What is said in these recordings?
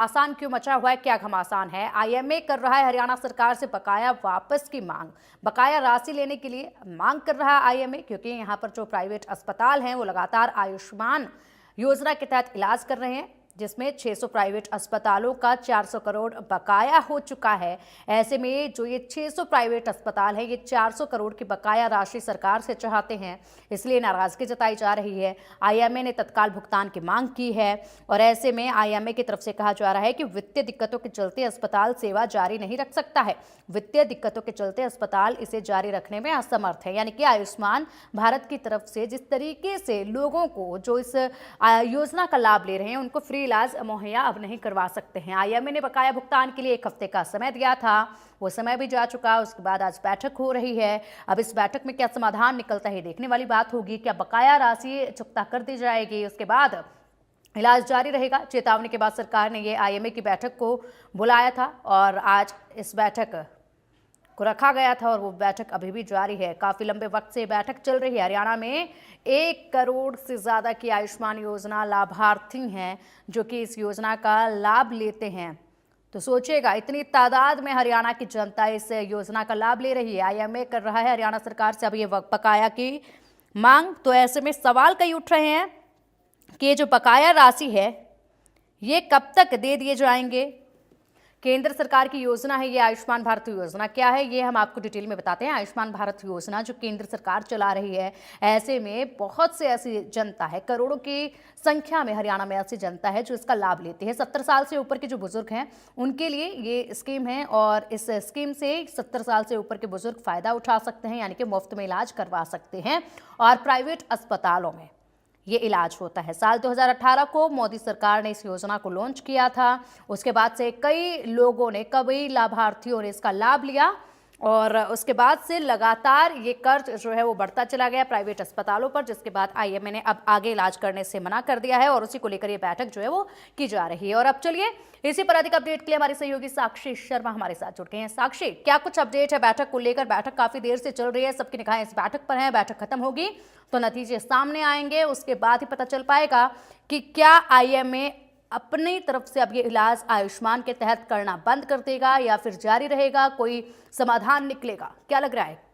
आसान क्यों मचा हुआ है, क्या घमासान है? आईएमए कर रहा है हरियाणा सरकार से बकाया वापस की मांग। बकाया राशि लेने के लिए मांग कर रहा है आईएमए, क्योंकि यहां पर जो प्राइवेट अस्पताल हैं वो लगातार आयुष्मान योजना के तहत इलाज कर रहे हैं, जिसमें 600 प्राइवेट अस्पतालों का 400 करोड़ बकाया हो चुका है। ऐसे में जो ये 600 प्राइवेट अस्पताल है, ये 400 करोड़ की बकाया राशि सरकार से चाहते हैं, इसलिए नाराजगी जताई जा रही है। आईएमए ने तत्काल भुगतान की मांग की है और ऐसे में आईएमए की तरफ से कहा जा रहा है कि वित्तीय दिक्कतों के चलते अस्पताल सेवा जारी नहीं रख सकता है। वित्तीय दिक्कतों के चलते अस्पताल इसे जारी रखने में असमर्थ है। यानी कि आयुष्मान भारत की तरफ से जिस तरीके से लोगों को जो इस योजना का लाभ ले रहे हैं उनको फ्री इलाज मुहैया अब नहीं करवा सकते हैं। आईएमए ने बकाया भुगतान के लिए 1 हफ्ते का समय दिया था, वो समय भी जा चुका। उसके बाद आज बैठक हो रही है। अब इस बैठक में क्या समाधान निकलता है देखने वाली बात होगी। क्या बकाया राशि चुकता कर दी जाएगी, उसके बाद इलाज जारी रहेगा? चेतावनी के बाद सरकार ने ये आईएमए की बैठक को बुलाया था और आज इस बैठक को रखा गया था और वो बैठक अभी भी जारी है। काफी लंबे वक्त से बैठक चल रही है। हरियाणा में 1 करोड़ से ज्यादा की आयुष्मान योजना लाभार्थी हैं जो कि इस योजना का लाभ लेते हैं। तो सोचिएगा, इतनी तादाद में हरियाणा की जनता इस योजना का लाभ ले रही है। आईएमए कर रहा है हरियाणा सरकार से अब ये बकाया की मांग। तो ऐसे में सवाल कई उठ रहे हैं कि ये जो बकाया राशि है ये कब तक दे दिए जाएंगे। केंद्र सरकार की योजना है ये आयुष्मान भारत योजना। क्या है ये हम आपको डिटेल में बताते हैं। आयुष्मान भारत योजना जो केंद्र सरकार चला रही है, ऐसे में बहुत से ऐसी जनता है, करोड़ों की संख्या में हरियाणा में ऐसी जनता है जो इसका लाभ लेती है। 70 साल से ऊपर के जो बुजुर्ग हैं उनके लिए ये स्कीम है और इस स्कीम से 70 साल से ऊपर के बुजुर्ग फायदा उठा सकते हैं, यानी कि मुफ्त में इलाज करवा सकते हैं और प्राइवेट अस्पतालों में ये इलाज होता है। साल 2018 को मोदी सरकार ने इस योजना को लॉन्च किया था। उसके बाद से कई लोगों ने, कई लाभार्थियों ने इसका लाभ लिया और उसके बाद से लगातार ये कर्ज जो है वो बढ़ता चला गया प्राइवेट अस्पतालों पर, जिसके बाद आईएमए ने अब आगे इलाज करने से मना कर दिया है और उसी को लेकर ये बैठक जो है वो की जा रही है। और अब चलिए इसी पर अधिक अपडेट के लिए हमारी सहयोगी साक्षी शर्मा हमारे साथ जुड़ गए हैं। साक्षी, क्या कुछ अपडेट है बैठक को लेकर? बैठक काफी देर से चल रही है, सबकी निगाहें इस बैठक पर है। बैठक खत्म होगी तो नतीजे सामने आएंगे, उसके बाद ही पता चल पाएगा कि क्या आईएमए अपनी तरफ से अब ये इलाज आयुष्मान के तहत करना बंद कर देगा या फिर जारी रहेगा, कोई समाधान निकलेगा। क्या लग रहा है?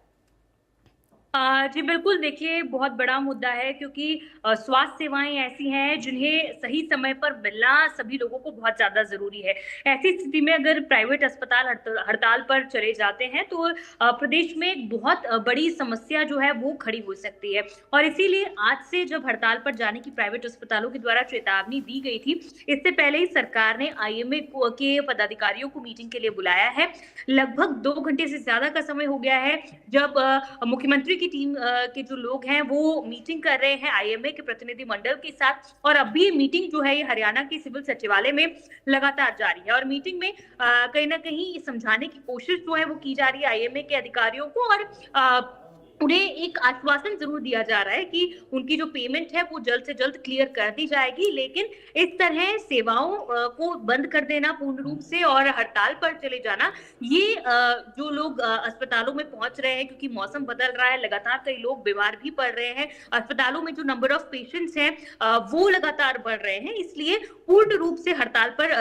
जी बिल्कुल, देखिए बहुत बड़ा मुद्दा है क्योंकि स्वास्थ्य सेवाएं ऐसी हैं जिन्हें सही समय पर मिलना सभी लोगों को बहुत ज़्यादा ज़रूरी है। ऐसी स्थिति में अगर प्राइवेट अस्पताल हड़ताल पर चले जाते हैं तो प्रदेश में एक बहुत बड़ी समस्या जो है वो खड़ी हो सकती है और इसीलिए आज से जब हड़ताल पर जाने की प्राइवेट अस्पतालों के द्वारा चेतावनी दी गई थी, इससे पहले ही सरकार ने आईएमए के पदाधिकारियों को मीटिंग के लिए बुलाया है। लगभग 2 घंटे से ज़्यादा का समय हो गया है जब मुख्यमंत्री की टीम के जो लोग हैं वो मीटिंग कर रहे हैं आईएमए के प्रतिनिधि मंडल के साथ और अभी मीटिंग जो है ये हरियाणा के सिविल सचिवालय में लगातार जारी है और मीटिंग में कहीं ना कहीं ये समझाने की कोशिश जो है वो की जा रही है आईएमए के अधिकारियों को और उन्हें एक आश्वासन जरूर दिया जा रहा है कि उनकी जो पेमेंट है वो जल्द से जल्द क्लियर कर दी जाएगी, लेकिन इस तरह सेवाओं को बंद कर देना पूर्ण रूप से और हड़ताल पर चले जाना, ये जो लोग अस्पतालों में पहुंच रहे हैं क्योंकि मौसम बदल रहा है, लगातार कई लोग बीमार भी पड़ रहे हैं, अस्पतालों में जो नंबर ऑफ पेशेंट्स हैं वो लगातार बढ़ रहे हैं, इसलिए पूर्ण रूप से हड़ताल पर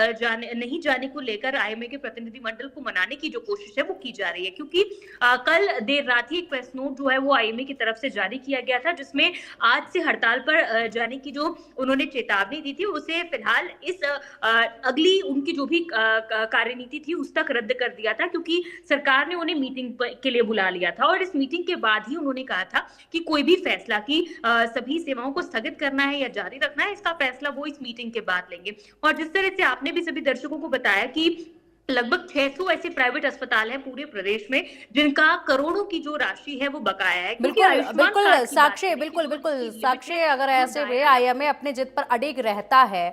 नहीं जाने को लेकर आईएमए के प्रतिनिधि मंडल को मनाने की जो कोशिश है वो की जा रही है क्योंकि कल देर रात ही एक प्रेस नोट जो है वो आईएमए की तरफ से जारी किया गया था जिसमें आज से हड़ताल पर जाने की जो उन्होंने चेतावनी दी थी उसे फिलहाल इस अगली उनकी जो भी कार्यनीति थी उस तक रद्द कर दिया था क्योंकि सरकार ने उन्हें मीटिंग के लिए बुला लिया था और इस मीटिंग के बाद ही उन्होंने कहा था कि कोई भी फैसला कि सभी सेवाओं को स्थगित करना है या जारी रखना है, इसका फैसला वो इस मीटिंग के बाद लेंगे। और जिस तरह से आपने भी सभी दर्शकों को बताया कि लगभग 600 ऐसे प्राइवेट अस्पताल हैं पूरे प्रदेश में जिनका करोड़ों की जो राशि है वो बकाया है क्योंकि बिल्कुल आयुष्मान बिल्कुल कार्ड की बात साक्षी, करें बिल्कुल तो बिल्कुल इसकी साक्षी, लिमिटेड अगर जो ऐसे में दायरा आईएमए अपने जिद पर अडिग रहता है,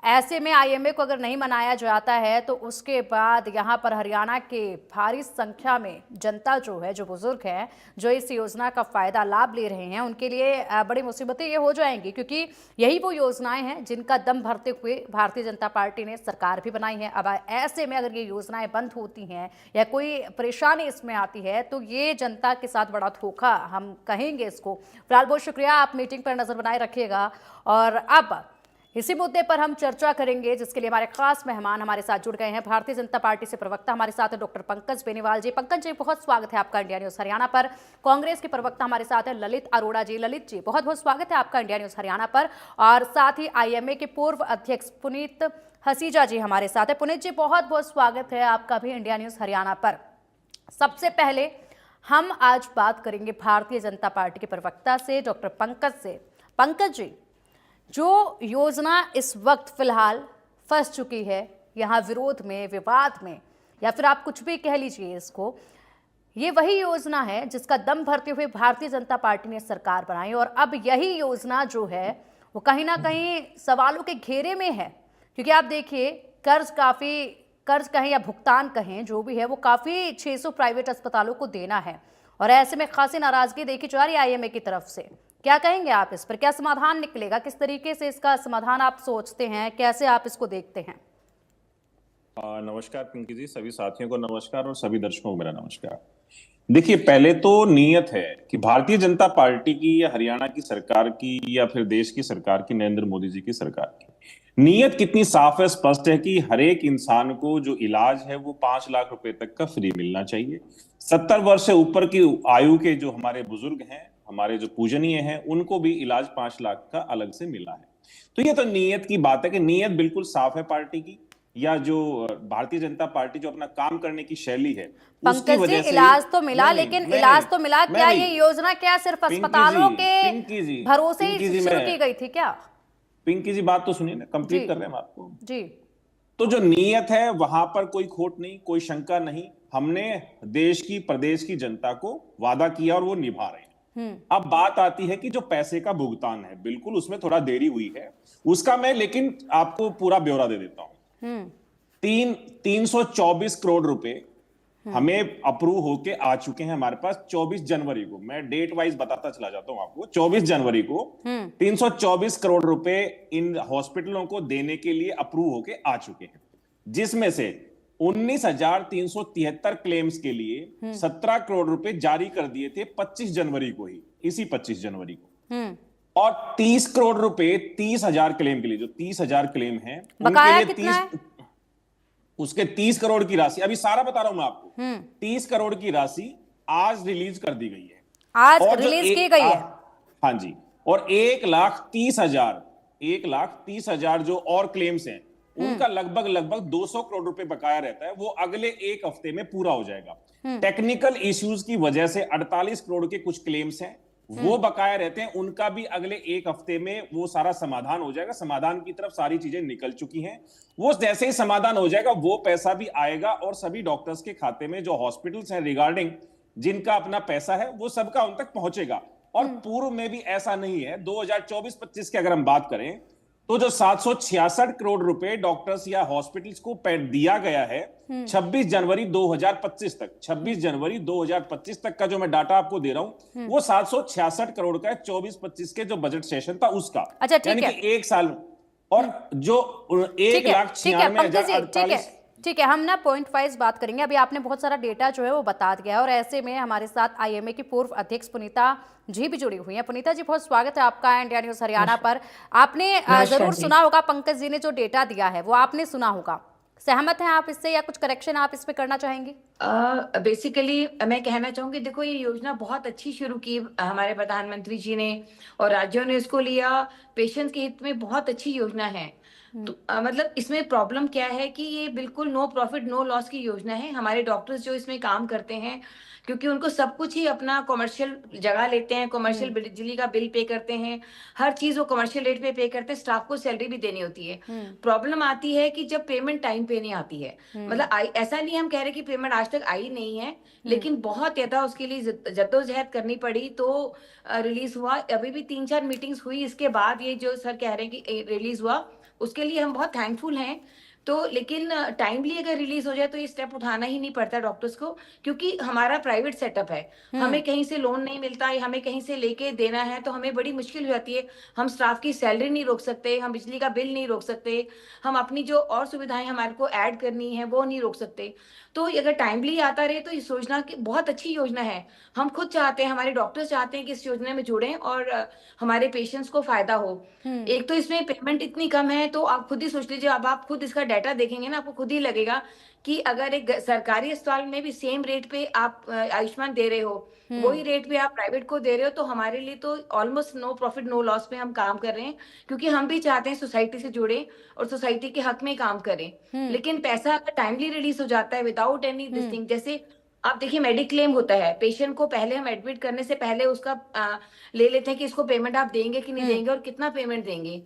ऐसे में आईएमए को अगर नहीं मनाया जाता है तो उसके बाद यहाँ पर हरियाणा के भारी संख्या में जनता जो है, जो बुजुर्ग हैं, जो इस योजना का फायदा लाभ ले रहे हैं, उनके लिए बड़ी मुसीबतें ये हो जाएंगी क्योंकि यही वो योजनाएं हैं जिनका दम भरते हुए भारतीय जनता पार्टी ने सरकार भी बनाई है। अब ऐसे में अगर ये योजनाएं बंद होती हैं या कोई परेशानी इसमें आती है तो ये जनता के साथ बड़ा धोखा हम कहेंगे इसको। फिलहाल बहुत शुक्रिया, आप मीटिंग पर नजर बनाए रखिएगा। और अब इसी मुद्दे पर हम चर्चा करेंगे, जिसके लिए हमारे खास मेहमान हमारे साथ जुड़ गए हैं। भारतीय जनता पार्टी से प्रवक्ता हमारे साथ है डॉक्टर पंकज बेनीवाल जी। पंकज जी, बहुत स्वागत है आपका इंडिया न्यूज हरियाणा पर। कांग्रेस के प्रवक्ता हमारे साथ है ललित अरोड़ा जी। ललित जी, बहुत बहुत स्वागत है आपका इंडिया न्यूज हरियाणा पर। और साथ ही आईएमए के पूर्व अध्यक्ष पुनीत हसीजा जी हमारे साथ है। पुनीत जी, बहुत बहुत स्वागत है आपका भी इंडिया न्यूज हरियाणा पर। सबसे पहले हम आज बात करेंगे भारतीय जनता पार्टी के प्रवक्ता से, डॉक्टर पंकज से। पंकज जी, जो योजना इस वक्त फिलहाल फंस चुकी है यहाँ विरोध में, विवाद में, या फिर आप कुछ भी कह लीजिए इसको, ये वही योजना है जिसका दम भरते हुए भारतीय जनता पार्टी ने सरकार बनाई, और अब यही योजना जो है वो कहीं ना कहीं सवालों के घेरे में है। क्योंकि आप देखिए, कर्ज कहें या भुगतान कहें, जो भी है वो काफ़ी 600 प्राइवेट अस्पतालों को देना है, और ऐसे में खासी नाराजगी देखी जा रही है आईएमए की तरफ से। क्या कहेंगे आप इस पर? क्या समाधान निकलेगा? किस तरीके से इसका समाधान आप सोचते हैं? कैसे आप इसको देखते हैं? नमस्कार पिंकी जी, सभी साथियों को नमस्कार और सभी दर्शकों को मेरा नमस्कार। देखिए, पहले तो नीयत है कि भारतीय जनता पार्टी की या हरियाणा की सरकार की या फिर देश की सरकार की, नरेंद्र मोदी जी की सरकार की नीयत कितनी साफ है, स्पष्ट है कि हर एक इंसान को जो इलाज है वो 5 लाख रुपए तक का फ्री मिलना चाहिए। 70 वर्ष से ऊपर की आयु के जो हमारे बुजुर्ग हैं, हमारे जो पूजनीय हैं, उनको भी इलाज 5 लाख का अलग से मिला है। तो ये तो नीयत की बात है कि नीयत बिल्कुल साफ है पार्टी की, या जो भारतीय जनता पार्टी जो अपना काम करने की शैली है उसकी वजह से इलाज तो मिला, लेकिन इलाज तो मिला, क्या ये योजना क्या सिर्फ अस्पतालों के भरोसे ही शुरू की गई थी क्या? पिंकी जी, बात तो सुनिए ना, कंप्लीट कर रहे हैं हम आपको जी। तो जो नीयत है वहां पर कोई खोट नहीं, कोई शंका नहीं। हमने देश की, प्रदेश की जनता को वादा किया और वो निभा रहे हैं। अब बात आती है कि जो पैसे का भुगतान है, बिल्कुल उसमें थोड़ा देरी हुई है, उसका मैं लेकिन आपको पूरा ब्यौरा दे देता हूं। 324 करोड़ रुपए हमें अप्रूव होके आ चुके हैं हमारे पास 24 जनवरी को। मैं डेट वाइज बताता चला जाता हूं आपको। 24 जनवरी को 324 करोड़ रुपए इन हॉस्पिटलों को देने के लिए अप्रूव होके आ चुके हैं, जिसमें से 19,373 क्लेम्स के लिए 17 करोड़ रुपए जारी कर दिए थे 25 जनवरी को ही, इसी 25 जनवरी को। और 30 करोड़ रुपए 30,000 क्लेम के लिए, जो 30,000 क्लेम है उनके लिए उसके 30 करोड़ की राशि, अभी सारा बता रहा हूं मैं आपको, 30 करोड़ की राशि आज रिलीज कर दी गई है, आज रिलीज की गई है। हाँ जी। और 1,30,000 जो और क्लेम्स हैं उनका लगभग 200 करोड़ रुपए बकाया रहता है, वो अगले एक हफ्ते में पूरा हो जाएगा। टेक्निकल इश्यूज की वजह से 48 करोड़ के कुछ क्लेम्स हैं, वो बकाया रहते हैं, उनका भी अगले एक हफ्ते में वो सारा समाधान हो जाएगा। समाधान की तरफ सारी चीजें निकल चुकी हैं। वो जैसे ही समाधान हो जाएगा वो पैसा भी आएगा और सभी डॉक्टर्स के खाते में, जो हॉस्पिटल्स हैं रिगार्डिंग जिनका अपना पैसा है, वो सबका उन तक पहुंचेगा। और पूर्व में भी ऐसा नहीं है। 2024-25 की अगर हम बात करें तो जो 766 करोड़ रुपए डॉक्टर्स या हॉस्पिटल्स को दिया गया है 26 जनवरी 2025 तक, 26 जनवरी 2025 तक का जो मैं डाटा आपको दे रहा हूं, वो 766 करोड़ का है 24-25 के जो बजट सेशन था उसका। अच्छा, यानी कि एक साल। और जो 1,96,048। ठीक है, हम ना पॉइंट वाइज बात करेंगे। अभी आपने बहुत सारा डेटा जो है वो बता दिया है, और ऐसे में हमारे साथ आईएमए की पूर्व अध्यक्ष पुनीता जी भी जुड़ी हुई हैं। पुनीता जी, बहुत स्वागत है आपका इंडिया न्यूज हरियाणा पर। आपने जरूर सुना होगा, पंकज जी ने जो डेटा दिया है वो आपने सुना होगा। सहमत हैं आप इससे, या कुछ करेक्शन आप इस पे करना चाहेंगे? बेसिकली मैं कहना चाहूंगी, देखो ये योजना बहुत अच्छी शुरू की हमारे प्रधानमंत्री जी ने, और राज्यों ने इसको लिया। पेशेंट्स के हित में बहुत अच्छी योजना है। तो मतलब इसमें प्रॉब्लम क्या है कि ये बिल्कुल नो प्रॉफिट नो लॉस की योजना है। हमारे डॉक्टर्स जो इसमें काम करते हैं, क्योंकि उनको सब कुछ ही अपना कमर्शियल जगह लेते हैं, कमर्शियल बिजली का बिल पे करते हैं, हर चीज वो कमर्शियल रेट पे करते हैं, स्टाफ को सैलरी भी देनी होती है। प्रॉब्लम आती है कि जब पेमेंट टाइम पे नहीं आती है। मतलब ऐसा नहीं हम कह रहे कि पेमेंट आज तक आई नहीं है, लेकिन बहुत ज्यादा उसके लिए जद्दोजहद करनी पड़ी तो रिलीज हुआ। अभी भी 3-4 मीटिंग्स हुई, इसके बाद ये जो सर कह रहे हैं कि रिलीज हुआ, उसके लिए हम बहुत थैंकफुल हैं। तो लेकिन टाइमली अगर रिलीज हो जाए तो ये स्टेप उठाना ही नहीं पड़ता डॉक्टर्स को, क्योंकि हमारा प्राइवेट सेटअप है, हमें कहीं से लोन नहीं मिलता है, हमें कहीं से लेके देना है तो हमें बड़ी मुश्किल हो जाती है। हम स्टाफ की सैलरी नहीं रोक सकते, हम बिजली का बिल नहीं रोक सकते, हम अपनी जो और सुविधाएं हमारे को ऐड करनी है वो नहीं रोक सकते। तो अगर टाइमली आता रहे तो इस योजना की बहुत अच्छी योजना है। हम खुद चाहते हैं, हमारे डॉक्टर्स चाहते हैं कि इस योजना में जुड़ें और हमारे पेशेंट्स को फायदा हो। एक तो इसमें पेमेंट इतनी कम है, तो आप खुद ही सोच लीजिए, अब आप खुद इसका डाटा देखेंगे ना, आपको खुद ही लगेगा कि अगर एक सरकारी अस्पताल में भी सेम रेट पे आप आयुष्मान दे रहे हो, वही रेट पे आप प्राइवेट को दे रहे हो, तो हमारे लिए तो almost no profit no loss में हम काम कर रहे हैं, क्योंकि हम भी चाहते हैं सोसाइटी से जुड़े और सोसाइटी के हक में काम करें। लेकिन पैसा अगर टाइमली रिलीज हो जाता है विदाउट एनी दिस थिंग, जैसे आप देखिए मेडिक्लेम होता है, पेशेंट को पहले हम एडमिट करने से पहले उसका ले लेते हैं कि इसको पेमेंट आप देंगे कि नहीं देंगे और कितना पेमेंट देंगे।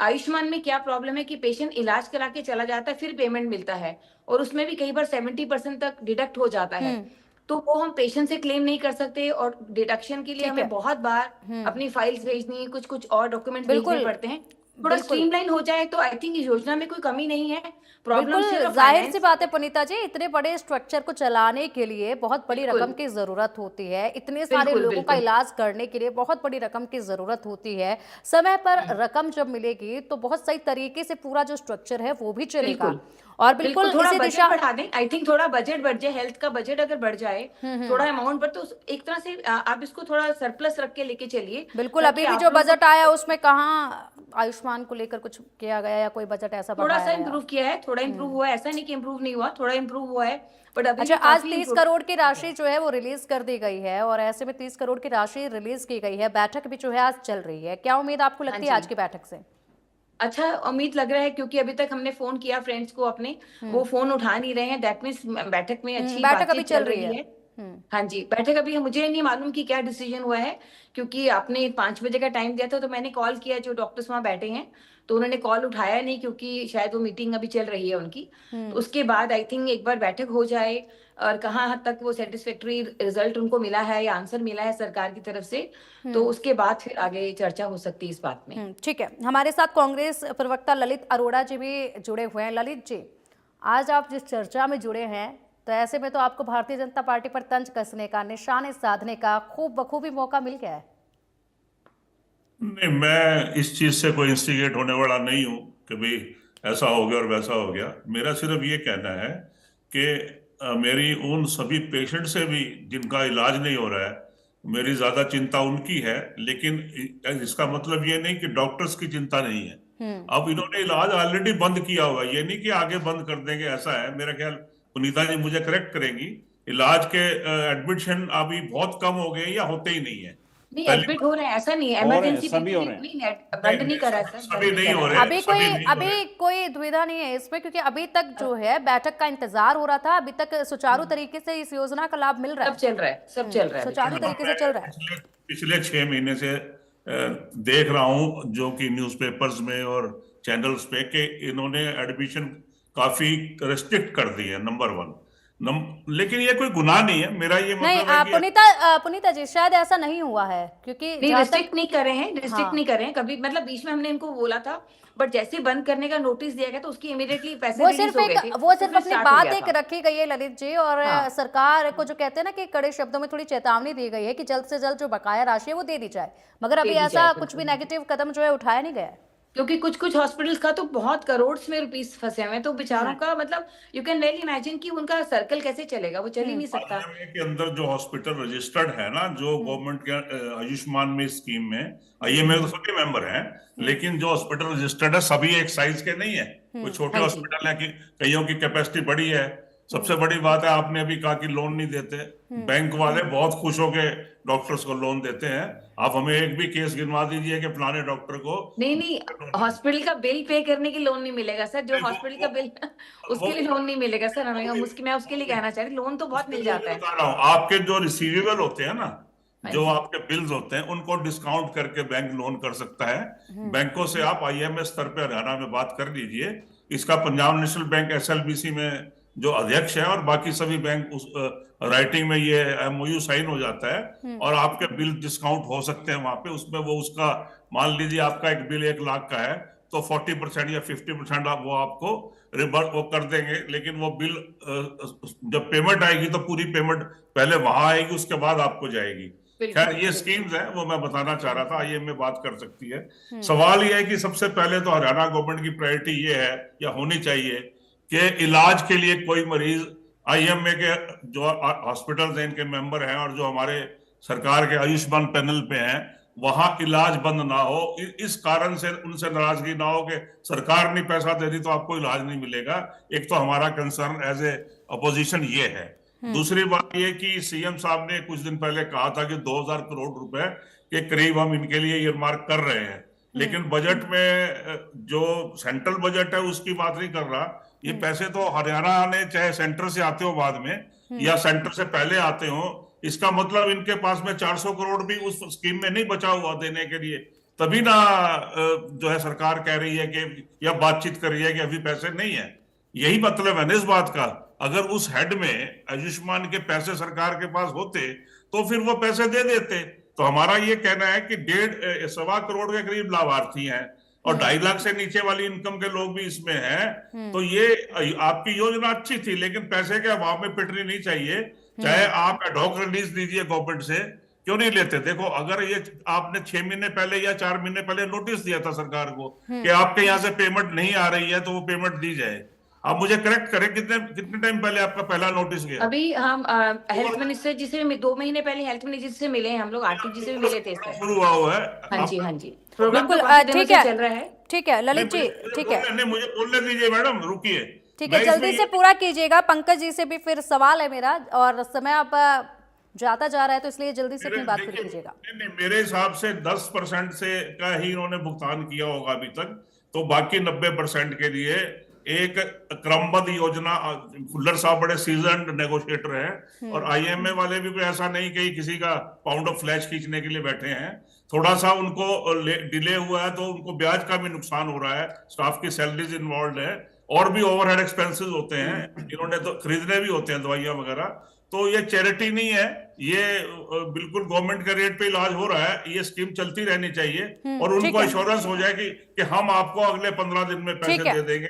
आयुष्मान में क्या प्रॉब्लम है कि पेशेंट इलाज करा के चला जाता है, फिर पेमेंट मिलता है, और उसमें भी कई बार 70% तक डिडक्ट हो जाता है। तो वो हम पेशेंट से क्लेम नहीं कर सकते, और डिडक्शन के लिए ठीक है। हमें बहुत बार अपनी फाइल्स भेजनी, कुछ कुछ और डॉक्यूमेंट भेजने बिल्कुल। पड़ते हैं। थोड़ा बिल्कुल। स्ट्रीमलाइन हो जाए तो आई थिंक इस योजना में कोई कमी नहीं है। प्रॉब्लम बिल्कुल सिर्फ जाहिर सी फाइनेंस। बात है पुनीता जी, इतने बड़े स्ट्रक्चर को चलाने के लिए बहुत बड़ी बिल्कुल। रकम की जरूरत होती है, इतने सारे बिल्कुल, लोगों का बिल्कुल। इलाज करने के लिए बहुत बड़ी रकम की जरूरत होती है। समय पर रकम जब मिलेगी तो बहुत सही तरीके से पूरा जो स्ट्रक्चर है वो भी चलेगा। बिल्कुल। और बिल्कुल थोड़ा इसी बजट दिशा बढ़ा दें, आई थिंक थोड़ा बजट बढ़ जाए, हेल्थ का बजट अगर बढ़ जाए थोड़ा अमाउंट पर, तो एक तरह से आप इसको थोड़ा सरप्लस रख के लेके चलिए। बिल्कुल ताकि अभी भी आप जो लोगों को बजट आया उसमें कहाँ आयुष्मान को लेकर कुछ किया गया या कोई बजट ऐसा थोड़ा सा बढ़ाया गया? इम्प्रूव किया है, थोड़ा इम्प्रूव हुआ है, ऐसा नहीं कि इम्प्रूव नहीं हुआ, थोड़ा इम्प्रूव हुआ है, बट अभी अच्छा, भी आज काफी 30 इम्प्रूव। करोड़ की राशि जो है वो रिलीज कर दी गई है, और ऐसे में 30 करोड़ की राशि रिलीज की गई है, बैठक भी जो है आज चल रही है, क्या उम्मीद आपको हाँ लगती है जी, आज की बैठक से? अच्छा उम्मीद लग रहा है, क्योंकि अभी तक हमने फोन किया फ्रेंड्स को अपने, वो फोन उठा नहीं रहे हैं, दैट मीन्स बैठक में अच्छी बैठक अभी बातचीत चल चल रही रही है। है। हाँ जी, बैठक अभी मुझे नहीं मालूम कि क्या डिसीजन हुआ है, क्योंकि आपने 5 बजे का टाइम दिया था, तो मैंने कॉल किया जो डॉक्टर्स वहाँ बैठे हैं, तो उन्होंने कॉल उठाया नहीं, क्योंकि शायद वो मीटिंग अभी चल रही है उनकी। तो उसके बाद आई थिंक एक बार बैठक हो जाए और कहाँ हद तक वो सेटिस्फेक्टरी रिजल्ट उनको मिला है या आंसर मिला है सरकार की तरफ से, तो उसके बाद फिर आगे चर्चा हो सकती है इस बात में। ठीक है, हमारे साथ कांग्रेस प्रवक्ता ललित अरोड़ा जी भी जुड़े हुए हैं। ललित जी, आज आप जिस चर्चा में जुड़े हैं, तो ऐसे में तो आपको भारतीय जनता पार्टी पर तंज कसने का, निशाने साधने का खूब बखूबी मौका मिल गया है। नहीं, मैं इस चीज से कोई इंस्टिगेट होने वाला नहीं हूं कि भाई ऐसा हो गया और वैसा हो गया। मेरा सिर्फ ये कहना है कि मेरी उन सभी पेशेंट से भी जिनका इलाज नहीं हो रहा है, मेरी ज्यादा चिंता उनकी है, लेकिन इसका मतलब ये नहीं कि डॉक्टर्स की चिंता नहीं है। अब इन्होंने इलाज ऑलरेडी बंद किया हुआ है, ये नहीं कि आगे बंद कर देंगे, ऐसा है। मेरा ख्याल पुनीता जी मुझे करेक्ट करेंगी, इलाज के एडमिशन अभी बहुत कम हो गए या होते ही नहीं है। नहीं, एडमिट हो रहे हैं, ऐसा नहीं है, हो रहे हैं, इमरजेंसी सभी हो रहे हैं। बंद नहीं करा है सर, सभी बंद नहीं करा हो है। रहे। अभी सभी नहीं हो अभी कोई दुविधा नहीं है इसमें, क्योंकि अभी तक जो है बैठक का इंतजार हो रहा था, अभी तक सुचारू तरीके से इस योजना का लाभ मिल रहा सब है, चल रहा है, सब चल रहा है। सुचारू तरीके से चल रहा है। पिछले 6 महीने से देख रहा हूं जो कि न्यूज़पेपर्स में और चैनल्स पे, कि इन्होंने एडमिशन काफी रेस्ट्रिक्ट कर दी है, नंबर 1। लेकिन ये कोई गुनाह नहीं है, मेरा ये नहीं, मतलब है कि पुनीता जी शायद ऐसा नहीं हुआ है, क्योंकि नहीं, जहाँ तक रिस्ट्रिक्ट नहीं कर रहे हैं, रिस्ट्रिक्ट हाँ। नहीं कर रहे हैं कभी, मतलब बीच में हमने इनको बोला था, बट जैसे बंद करने का नोटिस दिया गया तो उसकी इमीडिएटली पैसे वो रिलीज सिर्फ हो गए थे, वो तो सिर्फ फिर अपनी स्टार्ट हो बात गया एक था। रखी गई है ललित जी, और हाँ। सरकार को जो कहते हैं ना कि कड़े शब्दों में थोड़ी चेतावनी दी गई है कि जल्द से जल्द जो बकाया राशि है वो दे दी जाए, मगर अभी दे दी ऐसा जाए, कुछ भी बिल्कुल। नेगेटिव कदम जो है उठाया नहीं गया है। क्योंकि कुछ कुछ हॉस्पिटल्स का तो बहुत करोड़ में रुपीस फंसे हुए हैं, तो बेचारों का मतलब यू कैन वेल इमेजिन कि उनका सर्कल कैसे चलेगा, वो चल ही नहीं सकता। IMA के अंदर जो हॉस्पिटल रजिस्टर्ड है ना, जो गवर्नमेंट के आयुष्मान में स्कीम में, IMA तो सभी मेंबर हैं, लेकिन जो हॉस्पिटल रजिस्टर्ड है सभी एक साइज के नहीं है। कोई छोटे हाँ जी। हॉस्पिटल है कि कईयों की कैपेसिटी बड़ी है। सबसे बड़ी बात है, आपने अभी कहा कि लोन नहीं देते, बैंक वाले बहुत खुश होके डॉक्टर्स को लोन देते हैं। आप हमें एक भी केस गिनवा दीजिए कि फलाने डॉक्टर को। नहीं नहीं, हॉस्पिटल का बिल पे करने की लोन नहीं मिलेगा सर, जो हॉस्पिटल का बिल उसके लिए लोन नहीं मिलेगा सर हमें, हम उसकी मैं उसके लिए कहना चाह रही, लोन तो बहुत मिल जाता है। बता रहा हूँ, आपके जो रिसीवेबल होते हैं ना, हाँ जो जी। आपके बिल्स होते हैं, उनको डिस्काउंट करके बैंक लोन कर सकता है। बैंकों से आप IMS स्तर पे हरियाणा में बात कर लीजिए। इसका पंजाब नेशनल बैंक SLBC में जो अध्यक्ष है और बाकी सभी बैंक उस राइटिंग में ये MOU साइन हो जाता है, और आपके बिल डिस्काउंट हो सकते हैं वहां पे। उसमें वो उसका मान लीजिए आपका एक बिल 1 लाख का है, तो 40% या 50% वो आपको रिवर्स वो कर देंगे, लेकिन वो बिल जब पेमेंट आएगी तो पूरी पेमेंट पहले वहां आएगी, उसके बाद आपको जाएगी। खैर ये स्कीम्स हैं, वो मैं बताना चाह रहा था, आईएमए बात कर सकती है। सवाल ये है कि सबसे पहले तो हरियाणा गवर्नमेंट की प्रायोरिटी ये है या होनी चाहिए कि इलाज के लिए कोई मरीज आईएमए के जो हॉस्पिटल हैं इनके मेंबर हैं और जो हमारे सरकार के आयुष्मान पैनल पे हैं वहां इलाज बंद ना हो। इस कारण से उनसे नाराजगी ना हो कि सरकार नहीं पैसा दे रही तो आपको इलाज नहीं मिलेगा। एक तो हमारा कंसर्न एज ए अपोजिशन ये है। दूसरी बात ये कि सीएम साहब ने कुछ दिन पहले कहा था कि 2000 करोड़ रुपए के करीब हम इनके लिए ईयरमार्क कर रहे हैं, लेकिन बजट में जो सेंट्रल बजट है उसकी बात नहीं कर रहा। ये पैसे तो हरियाणा ने, चाहे सेंटर से आते हो बाद में या सेंटर से पहले आते हो, इसका मतलब इनके पास में 400 करोड़ भी उस स्कीम में नहीं बचा हुआ देने के लिए। तभी ना जो है सरकार कह रही है कि या बातचीत कर रही है कि अभी पैसे नहीं है। यही मतलब है ना इस बात का। अगर उस हेड में आयुष्मान के पैसे सरकार के पास होते तो फिर वो पैसे दे देते। तो हमारा ये कहना है कि 1.5-1.25 करोड़ के करीब लाभार्थी हैं और 2.5 लाख से नीचे वाली इनकम के लोग भी इसमें हैं। तो ये आपकी योजना अच्छी थी, लेकिन पैसे के अभाव में पिटनी नहीं चाहिए। चाहे आप एडहॉक रिलीज दीजिए गवर्नमेंट से, क्यों नहीं लेते? देखो, अगर ये आपने 6 महीने पहले या 4 महीने पहले नोटिस दिया था सरकार को कि आपके यहाँ से पेमेंट नहीं आ रही है तो वो पेमेंट दी जाए। आप मुझे करेक्ट करें, कितने टाइम पहले आपका पहला नोटिस गया? अभी हम हेल्थ मिनिस्टर जी से 2 महीने पहले हेल्थ मिनिस्टर से मिले हैं हम लोग, आरटी जी से भी मिले थे इस शुरू हुआ हुआ है। हाँ जी, हाँ जी, प्रोग्राम बिल्कुल, तो काफी दिनों ठीक से है, चल रहा है। ठीक है ललित जी, ठीक है, नहीं मुझे बोलने दीजिए मैडम, रुकिए। ठीक है, जल्दी से पूरा कीजिएगा। पंकज जी से भी फिर सवाल है मेरा, और समय अब जाता जा रहा है तो इसलिए जल्दी से अपनी बात पूरी कीजिएगा। नहीं, मेरे हिसाब से 10% से का ही इन्होंने भुगतान किया होगा अभी तक, तो बाकी 90% के लिए एक क्रमबद्ध योजना। फुल्लर साहब बड़े सीजन्ड नेगोशिएटर हैं और आईएमए वाले भी कोई ऐसा नहीं कि किसी का पाउंड ऑफ फ्लैश खींचने के लिए बैठे हैं। थोड़ा सा उनको डिले हुआ है तो उनको ब्याज का भी नुकसान हो रहा है, स्टाफ की सैलरीज इन्वॉल्व है और भी ओवरहेड एक्सपेंसेस होते हैं, इन्होंने तो खरीदने भी होते हैं दवाइयां वगैरह। तो ये चैरिटी नहीं है, ये बिल्कुल गवर्नमेंट के रेट पे इलाज हो रहा है। ये स्कीम चलती रहनी चाहिए और उनको एश्योरेंस हो जाए कि हम आपको अगले 15 दिन में पैसे दे देंगे।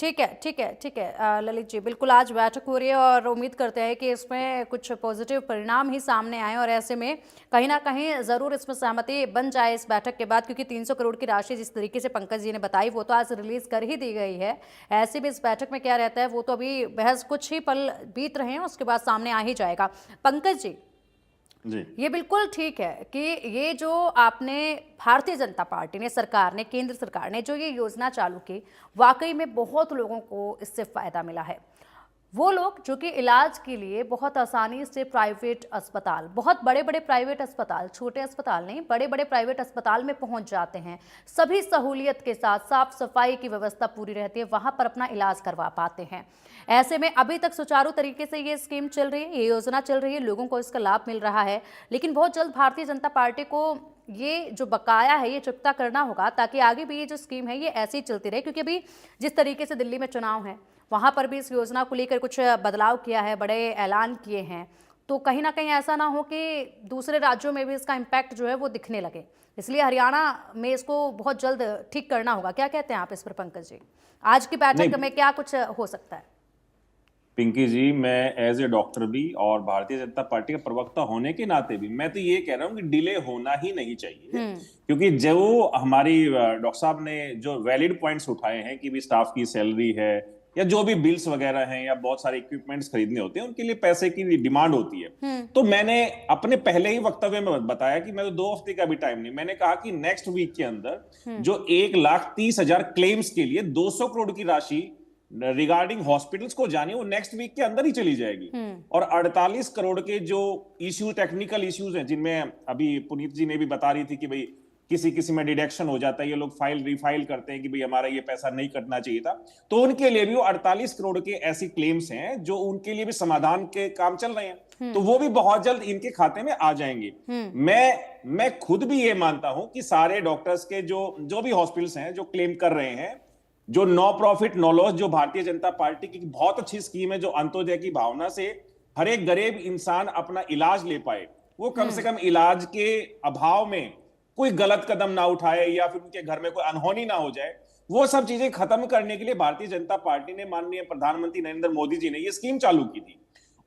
ठीक है, ठीक है, ठीक है ललित जी, बिल्कुल आज बैठक हो रही है और उम्मीद करते हैं कि इसमें कुछ पॉजिटिव परिणाम ही सामने आए और ऐसे में कहीं ना कहीं ज़रूर इसमें सहमति बन जाए इस बैठक के बाद, क्योंकि 300 करोड़ की राशि जिस तरीके से पंकज जी ने बताई वो तो आज रिलीज कर ही दी गई है। ऐसे भी इस बैठक में क्या रहता है वो तो अभी बहस कुछ ही पल बीत रहे हैं, उसके बाद सामने आ ही जाएगा। पंकज जी, ये बिल्कुल ठीक है कि ये जो आपने भारतीय जनता पार्टी ने, सरकार ने, केंद्र सरकार ने जो ये योजना चालू की, वाकई में बहुत लोगों को इससे फायदा मिला है। वो लोग जो कि इलाज के लिए बहुत आसानी से प्राइवेट अस्पताल, बहुत बड़े बड़े प्राइवेट अस्पताल, छोटे अस्पताल नहीं, बड़े बड़े प्राइवेट अस्पताल में पहुंच जाते हैं, सभी सहूलियत के साथ, साफ सफाई की व्यवस्था पूरी रहती है, वहां पर अपना इलाज करवा पाते हैं। ऐसे में अभी तक सुचारू तरीके से ये स्कीम चल रही है, ये योजना चल रही है, लोगों को इसका लाभ मिल रहा है, लेकिन बहुत जल्द भारतीय जनता पार्टी को ये जो बकाया है ये चुकता करना होगा, ताकि आगे भी ये जो स्कीम है ये ऐसी चलती रहे। क्योंकि अभी जिस तरीके से दिल्ली में चुनाव है, वहाँ पर भी इस योजना को लेकर कुछ बदलाव किया है, बड़े ऐलान किए हैं, तो कहीं ना कहीं ऐसा ना हो कि दूसरे राज्यों में भी इसका इम्पैक्ट जो है वो दिखने लगे। इसलिए हरियाणा में इसको बहुत जल्द ठीक करना होगा। क्या कहते हैं आप इस पर पंकज जी? आज की बैठक में क्या कुछ हो सकता है? पिंकी जी, मैं एज ए डॉक्टर भी और भारतीय जनता पार्टी का प्रवक्ता होने के नाते भी मैं तो ये कह रहा हूँ कि डिले होना ही नहीं चाहिए। क्योंकि जो हमारी डॉक्टर साहब ने जो वैलिड पॉइंट्स उठाए हैं कि भी स्टाफ की सैलरी है या जो भी बिल्स वगैरह हैं या बहुत सारे इक्विपमेंट्स खरीदने होते हैं, उनके लिए पैसे की डिमांड होती है। तो मैंने अपने पहले ही वक्तव्य में बताया कि मैं तो 2 हफ्ते का भी टाइम नहीं, मैंने कहा कि नेक्स्ट वीक के अंदर जो 1,30,000 क्लेम्स के लिए 200 करोड़ की राशि रिगार्डिंग हॉस्पिटल्स को जानी, वो नेक्स्ट वीक के अंदर ही चली जाएगी। और 48 करोड़ के जो इश्यू, टेक्निकल इश्यूज हैं, जिनमें अभी पुनीत जी ने भी बता रही थी कि भाई किसी में डिडक्शन हो जाता है, ये लोग फाइल रिफाइल करते हैं कि भाई हमारा ये पैसा नहीं कटना चाहिए था, तो उनके लिए भी वो 48 करोड़ के ऐसी क्लेम्स हैं जो उनके लिए भी समाधान के काम चल रहे हैं, तो वो भी बहुत जल्द इनके खाते में आ जाएंगे। मैं खुद भी ये मानता हूं कि सारे डॉक्टर्स के जो भी हॉस्पिटल्स हैं जो क्लेम कर रहे हैं, जो नो प्रॉफिट नो लॉस, जो भारतीय जनता पार्टी की बहुत अच्छी स्कीम है, जो अंत्योदय की भावना से हर एक गरीब इंसान अपना इलाज ले पाए, वो कम से कम इलाज के अभाव में कोई गलत कदम ना उठाए या फिर उनके घर में कोई अनहोनी ना हो जाए, वो सब चीजें खत्म करने के लिए भारतीय जनता पार्टी ने, माननीय प्रधानमंत्री नरेंद्र मोदी जी ने ये स्कीम चालू की थी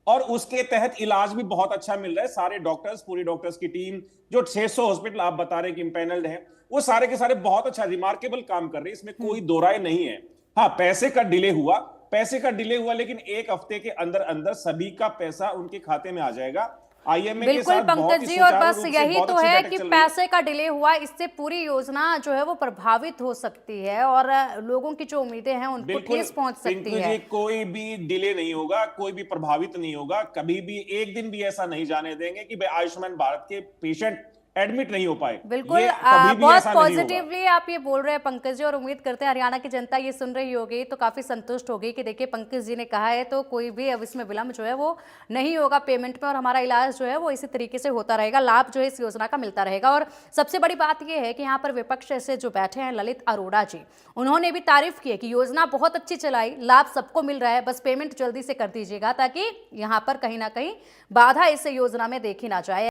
और उसके तहत इलाज भी बहुत अच्छा मिल रहा है। सारे डॉक्टर्स, पूरी डॉक्टर्स की टीम, जो 600 हॉस्पिटल आप बता रहे हैं कि इम्पैनल्ड हैं, वो सारे के सारे बहुत अच्छा रिमार्केबल काम कर रहे हैं, इसमें कोई दो राय नहीं है। हाँ, पैसे का डिले हुआ, लेकिन एक हफ्ते के अंदर अंदर सभी का पैसा उनके खाते में आ जाएगा। आईएमए के बिल्कुल साथ बहुत पंकज ही जी, और सुचारू बस रूप से यही बहुत तो अच्छी है बैठक कि चल रही है। पैसे का डिले हुआ, इससे पूरी योजना जो है वो प्रभावित हो सकती है और लोगों की जो उम्मीदें हैं उनको बिल्कुल ठेस पहुंच सकती पिंकू है। जी, कोई भी डिले नहीं होगा, कोई भी प्रभावित नहीं होगा, कभी भी एक दिन भी ऐसा नहीं जाने देंगे कि भाई आयुष्मान भारत के पेशेंट एडमिट नहीं हो पाए। बिल्कुल, ये कभी भी बहुत ऐसा नहीं होगा। पॉजिटिवली आप ये बोल रहे हैं पंकज जी, और उम्मीद करते हैं हरियाणा की जनता ये सुन रही होगी तो काफी संतुष्ट होगी कि देखिए पंकज जी ने कहा है तो कोई भी अब इसमें विलंब जो है वो नहीं होगा पेमेंट में, और हमारा इलाज जो है वो इसी तरीके से होता रहेगा, लाभ जो है इस योजना का मिलता रहेगा। और सबसे बड़ी बात यह है कि यहाँ पर विपक्ष से जो बैठे हैं ललित अरोड़ा जी, उन्होंने भी तारीफ की है कि योजना बहुत अच्छी चलाई, लाभ सबको मिल रहा है, बस पेमेंट जल्दी से कर दीजिएगा ताकि यहाँ पर कहीं ना कहीं बाधा इस योजना में देखी ना जाए।